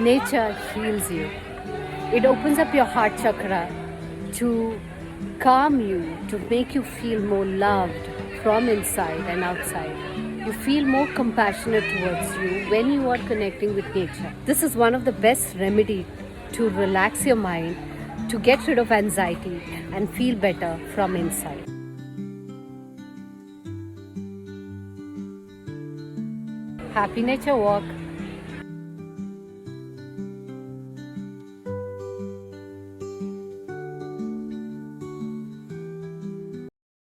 Nature heals you. It opens up your heart chakra to calm you, to make you feel more loved from inside and outside. You feel more compassionate towards you when you are connecting with nature. This is one of the best remedy to relax your mind, to get rid of anxiety and feel better from inside. Happy nature walk.